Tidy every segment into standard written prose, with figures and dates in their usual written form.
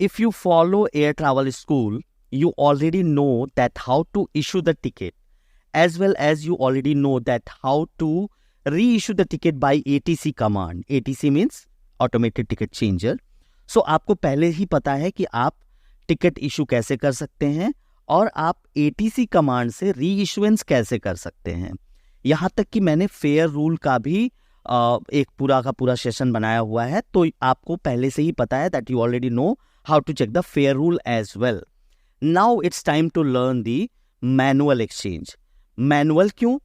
if you follow air travel school, you already know that how to issue the ticket, as well as you already know that how to reissue the ticket by ATC command. ATC means automated ticket changer. So आपको पहले ही पता है कि आप ticket issue कैसे कर सकते हैं और आप ATC कमांड से री इशुएंस कैसे कर सकते हैं। यहाँ तक कि मैंने फेयर रूल का भी एक पूरा का पूरा सेशन बनाया हुआ है, तो आपको पहले से ही पता है that you already know how to check the fare rule as well. Now it's time to learn the manual exchange. Manual क्यों?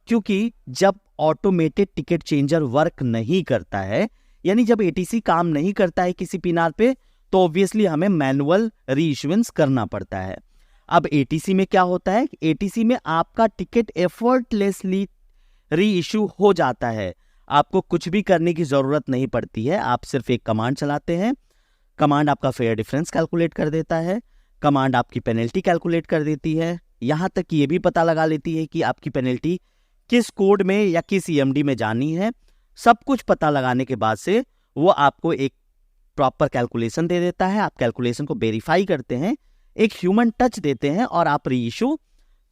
क्योंकि जब ऑटोमेटेड टिकट चेंजर वर्क नहीं करता है, यानी जब एटीसी काम नहीं करता है किसी पीनार पे, तो ऑब्वियसली हमें मैनुअल रीइश्यूएंस करना पड़ता है। अब एटीसी में क्या होता है? एटीसी में आपका टिकट एफर्टलेसली री इशू हो जाता है, आपको कुछ भी करने की जरूरत नहीं पड़ती है। आप सिर्फ एक कमांड चलाते हैं, कमांड आपका फेयर डिफरेंस कैलकुलेट कर देता है, कमांड आपकी पेनल्टी कैलकुलेट कर देती है, यहाँ तक कि ये भी पता लगा लेती है कि आपकी पेनल्टी किस कोड में या किस ईएमडी में जानी है। सब कुछ पता लगाने के बाद से वो आपको एक प्रॉपर कैलकुलेशन दे देता है। आप कैलकुलेशन को वेरीफाई करते हैं, एक ह्यूमन टच देते हैं और आप री इशू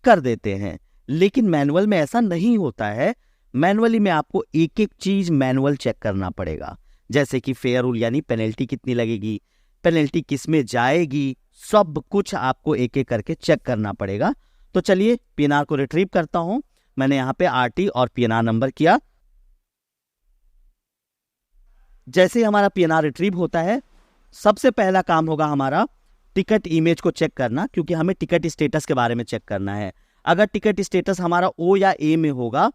कर देते हैं। लेकिन मैनुअल में ऐसा नहीं होता है। मैनुअली में आपको एक एक चीज मैनुअल चेक करना पड़ेगा, जैसे कि फेयर रूल यानी पेनल्टी कितनी लगेगी, पेनल्टी किस में जाएगी, सब कुछ आपको एक एक करके चेक करना पड़ेगा। तो चलिए पीएनआर को रिट्रीव करता हूं। मैंने यहाँ पे आरटी और पीएनआर नंबर किया। जैसे ही हमारा पीएनआर रिट्रीव होता है, सबसे पहला काम होगा हमारा टिकट इमेज को चेक करना, क्योंकि हमें टिकट स्टेटस के बारे में चेक करना है। अगर टिकट स्टेटस हमारा ओ या ए में होगा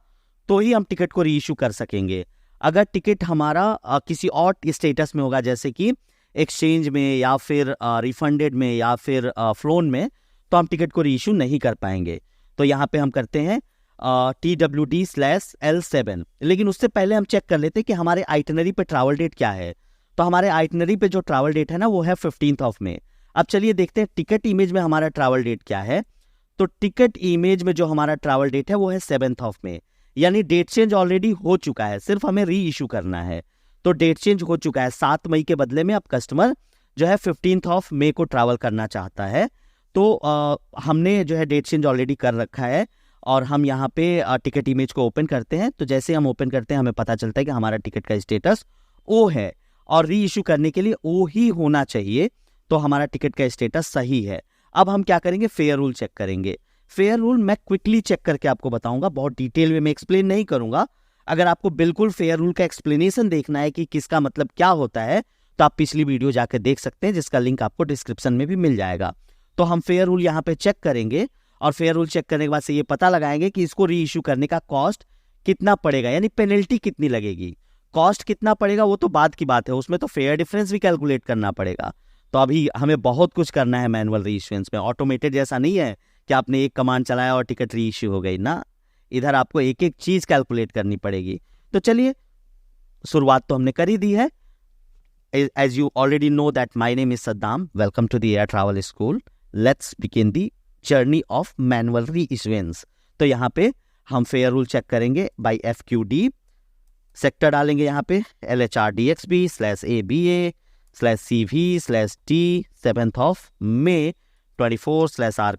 तो ही हम टिकट को रीइश्यू कर सकेंगे। अगर टिकट हमारा किसी और स्टेटस में होगा, जैसे कि एक्सचेंज में या फिर रिफंडेड में या फिर फ्लोन में, तो हम टिकट को रीइश्यू नहीं कर पाएंगे। तो यहाँ पे हम करते हैं TWD/L7। लेकिन उससे पहले हम चेक कर लेते हैं कि हमारे आइटनरी पे ट्रैवल डेट क्या है। तो हमारे आइटनरी पे जो ट्रैवल डेट है ना, वो है 15 मई। अब चलिए देखते हैं टिकट इमेज में हमारा ट्रैवल डेट क्या है। तो टिकट इमेज में जो हमारा ट्रैवल डेट है वो है 7 मई, यानी डेट चेंज ऑलरेडी हो चुका है, सिर्फ हमें री इशू करना है। तो डेट चेंज हो चुका है 7 मई के बदले में अब कस्टमर जो है 15 मई को ट्रैवल करना चाहता है। तो हमने जो है डेट चेंज ऑलरेडी कर रखा है और हम यहाँ पे टिकट इमेज को ओपन करते हैं। तो जैसे हम ओपन करते हैं हमें पता चलता है कि हमारा टिकट का स्टेटस ओ है और री इशू करने के लिए ओ ही होना चाहिए, तो हमारा टिकट का स्टेटस सही है। अब हम क्या करेंगे? फेयर रूल चेक करेंगे। फेयर रूल मैं क्विकली चेक करके आपको बताऊंगा, बहुत डिटेल में मैं एक्सप्लेन नहीं करूंगा। अगर आपको बिल्कुल फेयर रूल का एक्सप्लेनेशन देखना है कि किसका मतलब क्या होता है, तो आप पिछली वीडियो जाकर देख सकते हैं, जिसका लिंक आपको डिस्क्रिप्शन में भी मिल जाएगा। तो हम फेयर रूल यहाँ पे चेक करेंगे और फेयर रूल चेक करने के बाद से ये पता लगाएंगे कि इसको री इशू करने का कॉस्ट कितना पड़ेगा, यानी पेनल्टी कितनी लगेगी। कॉस्ट कितना पड़ेगा वो तो बाद की बात है, उसमें तो फेयर डिफरेंस भी कैलकुलेट करना पड़ेगा। तो अभी हमें बहुत कुछ करना है मैनुअल री इशुएंस में। ऑटोमेटेड जैसा नहीं है कि आपने एक कमांड चलाया और टिकट री इश्यू हो गई ना, इधर आपको एक एक चीज कैलकुलेट करनी पड़ेगी। तो चलिए शुरुआत तो हमने कर ही दी है। As you already know that my name is Saddam, welcome to the air travel school. Let's begin the journey of manual reissuance. तो यहाँ पे हम फेयर रूल चेक करेंगे बाई FQD। सेक्टर डालेंगे यहाँ पे LHRDXB/ABA/CV/T 7 May 24/R,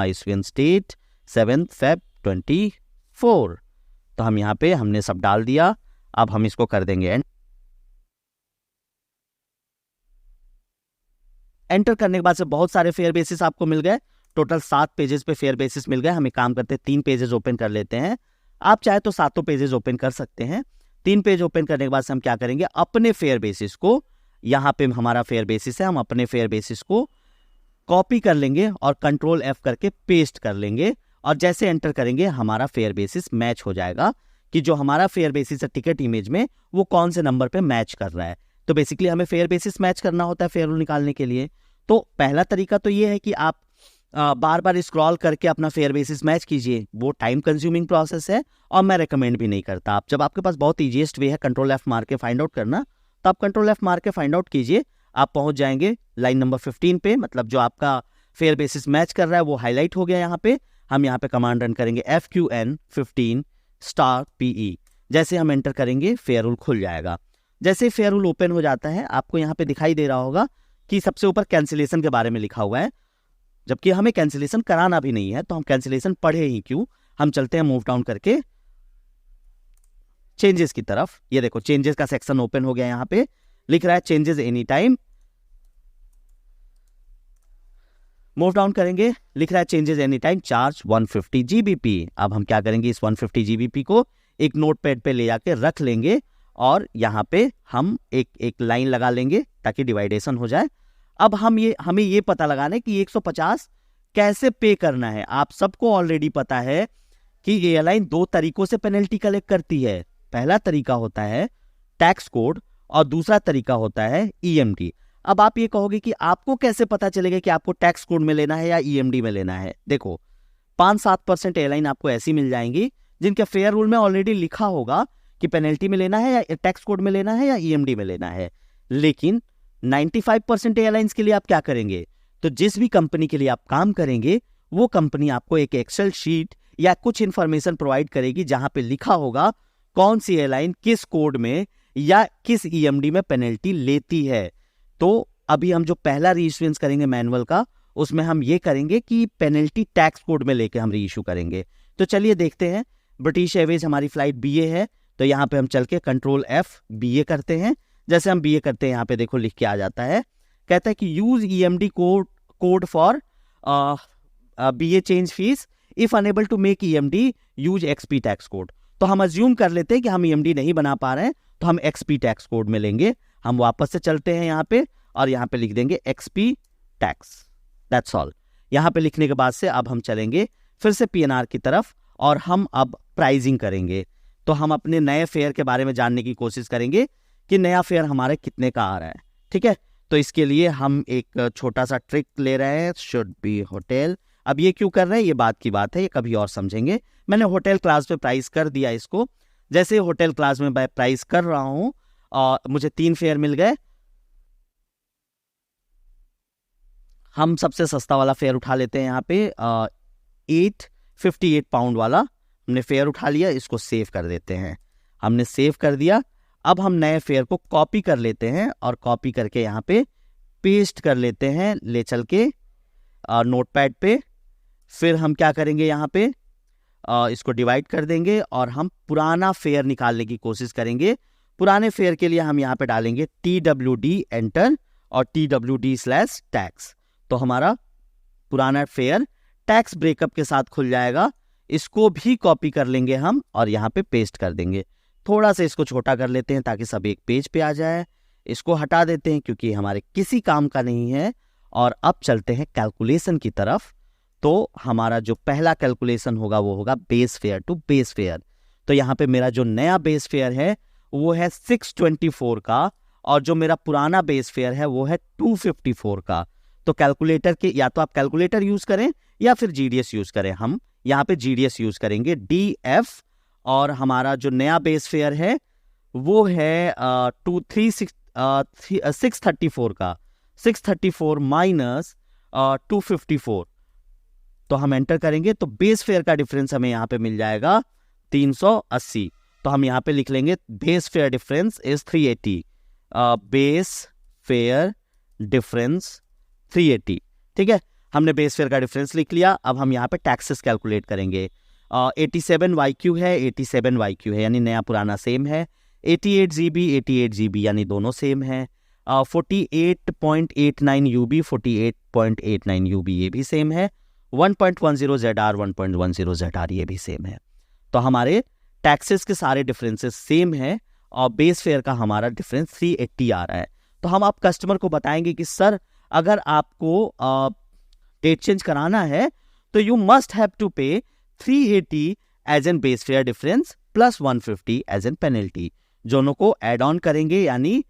ISBN state 7 Feb 24। तो हम यहाँ पे हमने सब डाल दिया। अब हम इसको कर देंगे एंटर करने के बाद से बहुत सारे फेयर बेसिस आपको मिल गए। टोटल 7 पेजेस पे फेयर बेसिस मिल गए। हम एक काम करते हैं 3 पेजेस ओपन कर लेते हैं। आप चाहे तो 7 पेजेस ओपन कर सकते हैं। 3 पेज ओपन करने के बाद से हम क्या करेंगे? अपने फेयर बेसिस को, यहाँ पे हमारा फेयर बेसिस है, हम अपने फेयर बेसिस को कॉपी कर लेंगे और Ctrl F करके पेस्ट कर लेंगे। और जैसे एंटर करेंगे हमारा फेयर बेसिस मैच हो जाएगा कि जो हमारा फेयर बेसिस है टिकट इमेज में वो कौन से नंबर पे मैच कर रहा है। तो बेसिकली हमें फेयर बेसिस मैच करना होता है फेयर रूल निकालने के लिए। तो पहला तरीका तो ये है कि आप बार बार स्क्रॉल करके अपना फेयर बेसिस मैच कीजिए, वो टाइम कंज्यूमिंग प्रोसेस है और मैं रेकमेंड भी नहीं करता। आप जब आपके पास बहुत ईजीएस्ट वे है Ctrl F मार के फाइंड आउट करना, तो आप Ctrl F मार के फाइंड आउट कीजिए। आप पहुंच जाएंगे लाइन नंबर 15 पे, मतलब जो आपका फेयर बेसिस मैच कर रहा है वो हाईलाइट हो गया। यहाँ पे हम यहाँ पे कमांड रन करेंगे FQN 15 *PE। जैसे हम एंटर करेंगे फेयर रूल खुल जाएगा। जैसे फेयर रूल ओपन हो जाता है, आपको यहाँ पे दिखाई दे रहा होगा कि सबसे ऊपर कैंसिलेशन के बारे में लिखा हुआ है, जबकि हमें कैंसिलेशन कराना भी नहीं है, तो हम कैंसिलेशन पढ़े ही क्यों। हम चलते हैं मूव डाउन करके चेंजेस की तरफ। ये देखो चेंजेस का सेक्शन ओपन हो गया, यहाँ पे लिख रहा है changes any time. Move down करेंगे, लिख रहा है changes any time, charge 150 GBP। अब हम क्या करेंगे, इस 150 GBP को एक नोटपैड पे ले जाके रख लेंगे और यहाँ पे हम एक लाइन लगा लेंगे ताकि डिवाइडेशन हो जाए। अब हमें ये पता लगाना है कि 150 कैसे पे करना है। आप सबको ऑलरेडी पता है कि एयरलाइन 2 तरीकों से पेनल्टी कलेक्ट करती है। पहला तरीका होता है टैक्स कोड और दूसरा तरीका होता है EMD। अब आप ये कहोगे कि आपको कैसे पता चलेगा कि आपको टैक्स कोड में लेना है या EMD में लेना है। देखो 5-7% एयरलाइन आपको ऐसी मिल जाएंगी जिनके फेयर रूल में ऑलरेडी लिखा होगा कि पेनल्टी में लेना है या टैक्स कोड में लेना है या EMD में लेना है। लेकिन 95% एयरलाइंस के लिए आप क्या करेंगे, तो जिस भी कंपनी के लिए आप काम करेंगे वो कंपनी आपको एक एक्सेल शीट या कुछ इंफॉर्मेशन प्रोवाइड करेगी जहां पे लिखा होगा कौन सी एयरलाइन किस कोड में या किस EMD में पेनल्टी लेती है। तो अभी हम जो पहला रीइश्यूएंस करेंगे मैनुअल का, उसमें हम ये करेंगे कि पेनल्टी टैक्स कोड में लेके हम रीइश्यू करेंगे। तो चलिए देखते हैं। ब्रिटिश एयरवेज हमारी फ्लाइट BA है, तो यहाँ पे हम चल के कंट्रोल F BA करते हैं। जैसे हम BA करते हैं यहाँ पे देखो लिख के आ जाता है, कहता है कि use EMD code for BA change fees, if unable to make EMD use XP tax code. तो हम अज्यूम कर लेते हैं कि हम EMD नहीं बना पा रहे हैं, तो हम XP टैक्स कोड में लेंगे। हम वापस से चलते हैं यहाँ पे और यहाँ पे लिख देंगे XP टैक्स, दैट्स ऑल। यहाँ पे लिखने के बाद से अब हम चलेंगे फिर से PNR की तरफ और हम अब प्राइसिंग करेंगे। तो हम अपने नए फेयर के बारे में जानने की कोशिश करेंगे कि नया फेयर हमारे कितने का आ रहा है। ठीक है, तो इसके लिए हम एक छोटा सा ट्रिक ले रहे हैं, शुड बी होटल। अब ये क्यों कर रहे हैं ये बात की बात है, ये कभी और समझेंगे। मैंने होटल क्लास पे प्राइस कर दिया इसको। जैसे होटल क्लास में मैं प्राइस कर रहा हूं और मुझे 3 फेयर मिल गए। हम सबसे सस्ता वाला फेयर उठा लेते हैं यहाँ पे 858 पाउंड वाला हमने फेयर उठा लिया। इसको सेव कर देते हैं, हमने सेव कर दिया। अब हम नए फेयर को कॉपी कर लेते हैं और कॉपी करके यहाँ पे पेस्ट कर लेते हैं ले चल के नोटपैड पे। फिर हम क्या करेंगे, यहाँ पे इसको डिवाइड कर देंगे और हम पुराना फेयर निकालने की कोशिश करेंगे। पुराने फेयर के लिए हम यहाँ पे डालेंगे TWD एंटर और TWD/टैक्स। तो हमारा पुराना फेयर टैक्स ब्रेकअप के साथ खुल जाएगा। इसको भी कॉपी कर लेंगे हम और यहाँ पे पेस्ट कर देंगे। थोड़ा सा इसको छोटा कर लेते हैं ताकि सब एक पेज पे आ जाए। इसको हटा देते हैं क्योंकि हमारे किसी काम का नहीं है। और अब चलते हैं कैलकुलेशन की तरफ। तो हमारा जो पहला कैलकुलेशन होगा वो होगा base fare to base fare. तो यहाँ पे मेरा जो नया बेस फेयर है वो है 624 का और जो मेरा पुराना बेस फेयर है वो है 254 का। तो कैलकुलेटर के या तो आप कैलकुलेटर यूज करें या फिर GDS यूज करें। हम यहाँ पे GDS यूज करेंगे DF। और हमारा जो नया बेस फेयर है वो है 634 का, 634 माइनस 254। तो हम एंटर करेंगे तो बेस फेयर का डिफरेंस हमें यहाँ पे मिल जाएगा 380। तो हम यहाँ पे लिख लेंगे base fare difference is 380। Base fare difference 380। ठीक है, हमने बेस फेयर का डिफरेंस लिख लिया। अब हम यहाँ पे टैक्सेस कैलकुलेट करेंगे। 87 YQ है, 87 YQ है यानी नया पुराना सेम है। 88 GB यानी दोनों सेम है। 48.89 UB 48.89 UB ये भी सेम है। 1.10 ZR 1.10 ZR ये भी सेम है। तो हमारे टैक्सेस के सारे डिफरेंसेस सेम है और बेस फेयर का हमारा डिफरेंस 380 आ रहा है। तो हम आप कस्टमर को बताएंगे कि सर अगर आपको डेट चेंज कराना है तो you must have to pay 380 as an base fare difference plus 150 as an penalty. दोनों को एड ऑन करेंगे यानी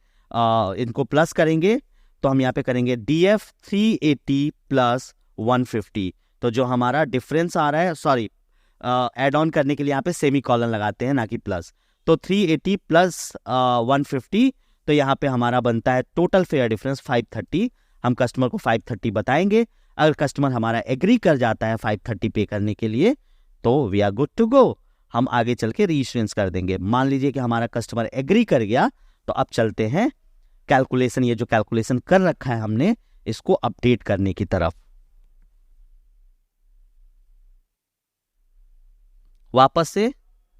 इनको प्लस करेंगे। तो हम यहाँ पे करेंगे DF 380 प्लस 150। तो जो हमारा डिफरेंस आ रहा है, सॉरी एड ऑन करने के लिए यहाँ पे सेमी कॉलन लगाते हैं ना कि प्लस। तो 380 प्लस 150, तो यहाँ पे हमारा बनता है टोटल फेयर डिफरेंस 530। हम कस्टमर को 530 बताएंगे। अगर कस्टमर हमारा एग्री कर जाता है 530 पे करने के लिए तो we are good to go. हम आगे चल के रीइश्यूएंस कर देंगे। मान लीजिए कि हमारा कस्टमर एग्री कर गया तो अब चलते हैं कैलकुलेशन, ये जो कैलकुलेशन कर रखा है हमने इसको अपडेट करने की तरफ। वापस से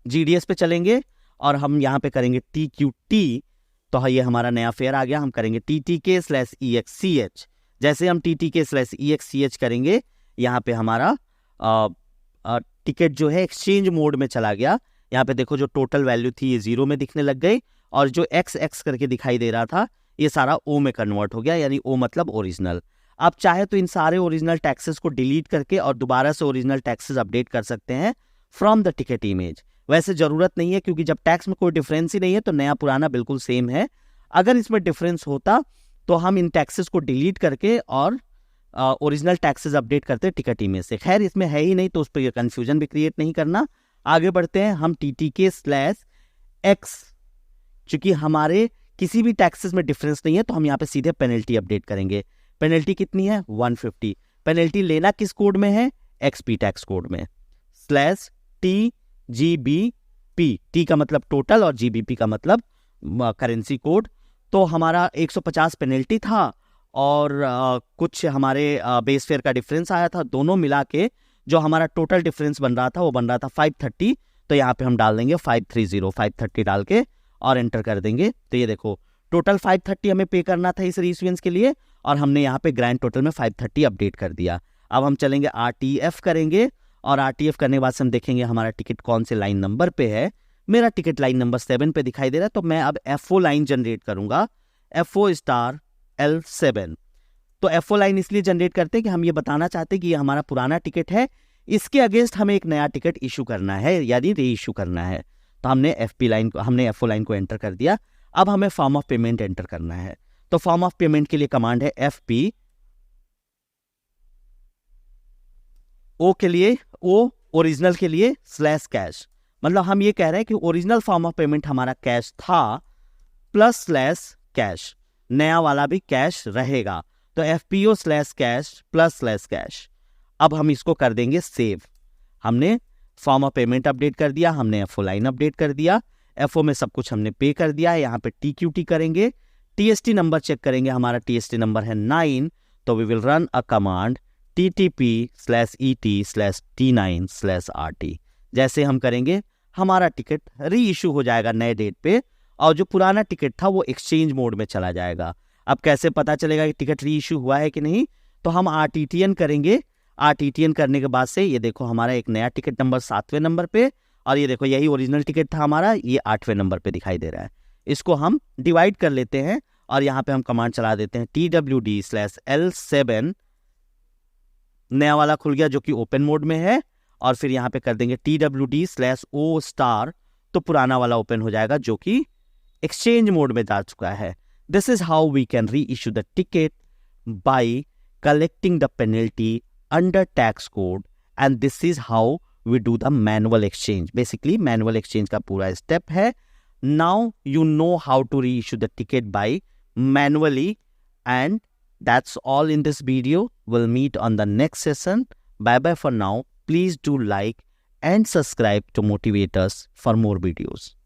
GDS पे चलेंगे और हम यहाँ पे करेंगे TQT। तो ये हमारा नया फेयर आ गया, हम करेंगे TTK/EXCH। जैसे हम TTK/EXCH करेंगे यहाँ पे हमारा टिकट जो है एक्सचेंज मोड में चला गया। यहाँ पे देखो जो टोटल वैल्यू थी ये 0 में दिखने लग गई और जो XX करके दिखाई दे रहा था ये सारा O में कन्वर्ट हो गया, यानी O मतलब ओरिजिनल। आप चाहे तो इन सारे ओरिजिनल टैक्सेस को डिलीट करके और दोबारा से ओरिजिनल टैक्सेस अपडेट कर सकते हैं फ्रॉम द टिकट इमेज। वैसे जरूरत नहीं है क्योंकि जब टैक्स में कोई डिफरेंस ही नहीं है तो नया पुराना बिल्कुल सेम है। अगर इसमें डिफरेंस होता तो हम इन टैक्सेस को डिलीट करके और ओरिजिनल टैक्सेस अपडेट करते टिकट इमेज से। खैर इसमें है ही नहीं तो उस पर कंफ्यूजन भी क्रिएट नहीं करना। आगे बढ़ते हैं हम TTK/X, चूंकि हमारे किसी भी टैक्सेस में डिफरेंस नहीं है तो हम यहाँ पे सीधे पेनल्टी अपडेट करेंगे। पेनल्टी कितनी है 150। पेनल्टी लेना किस कोड में है XP टैक्स कोड में। /TGBP, T का मतलब टोटल और GBP का मतलब करेंसी कोड। तो हमारा 150 पेनल्टी था और कुछ हमारे बेस फेयर का डिफरेंस आया था, दोनों मिला के जो हमारा टोटल डिफरेंस बन रहा था वो बन रहा था 530। तो यहाँ पे हम डाल देंगे 530 डाल के और एंटर कर देंगे। तो ये देखो टोटल 530 हमें पे करना था इस रीइश्यूएंस के लिए और हमने यहाँ पे ग्रैंड टोटल में 530 अपडेट कर दिया। अब हम चलेंगे RTF करेंगे और RTF करने के बाद से हम देखेंगे हमारा टिकट कौन से लाइन नंबर पे है। मेरा टिकट लाइन नंबर 7 पे दिखाई दे रहा है तो मैं अब FO लाइन जनरेट करूंगा, FO*L7। तो FO लाइन इसलिए जनरेट करते हैं कि हम ये बताना चाहते हैं कि ये हमारा पुराना टिकट है, इसके अगेंस्ट हमें एक नया टिकट इशू करना है यानी री इशू करना है। तो हमने FO लाइन को एंटर कर दिया। अब हमें फॉर्म ऑफ पेमेंट एंटर करना है। तो फॉर्म ऑफ पेमेंट के लिए कमांड है FP, O के लिए O ओरिजिनल के लिए /कैश। मतलब हम ये कह रहे हैं कि ओरिजिनल फॉर्म ऑफ पेमेंट हमारा कैश था प्लस /कैश, नया वाला भी कैश रहेगा। तो FPO/कैश प्लस /कैश। अब हम इसको कर देंगे सेव। हमने फॉर्म ऑफ पेमेंट अपडेट कर दिया, हमने FO लाइन अपडेट कर दिया, FO में सब कुछ हमने पे कर दिया है। यहाँ पे TQT करेंगे, TST नंबर चेक करेंगे, हमारा TST नंबर है 9। तो we will run a command TTP/ET/T9/RT। जैसे हम करेंगे हमारा टिकट री इशू हो जाएगा नए डेट पे और जो पुराना टिकट था वो एक्सचेंज मोड में चला जाएगा। अब कैसे पता चलेगा कि टिकट री इशू हुआ है कि नहीं, तो हम RTTN करेंगे। RTTN करने के बाद से ये देखो हमारा एक नया टिकट नंबर 7वें नंबर पे और ये देखो यही ओरिजिनल टिकट था हमारा, ये 8वें नंबर पे दिखाई दे रहा है। इसको हम डिवाइड कर लेते हैं और यहाँ पे हम कमांड चला देते हैं TWD/L7। नया वाला खुल गया जो कि ओपन मोड में है और फिर यहाँ पे कर देंगे TWD/O*। तो पुराना वाला ओपन हो जाएगा जो कि एक्सचेंज मोड में जा चुका है। This is how we can reissue the ticket by collecting the penalty under tax code and this is how we do the manual exchange. Basically manual exchange का पूरा स्टेप है। Now you know how to reissue the ticket by manually and that's all in this video. We'll meet on the next session. Bye bye for now. Please do like and subscribe to motivate us for more videos.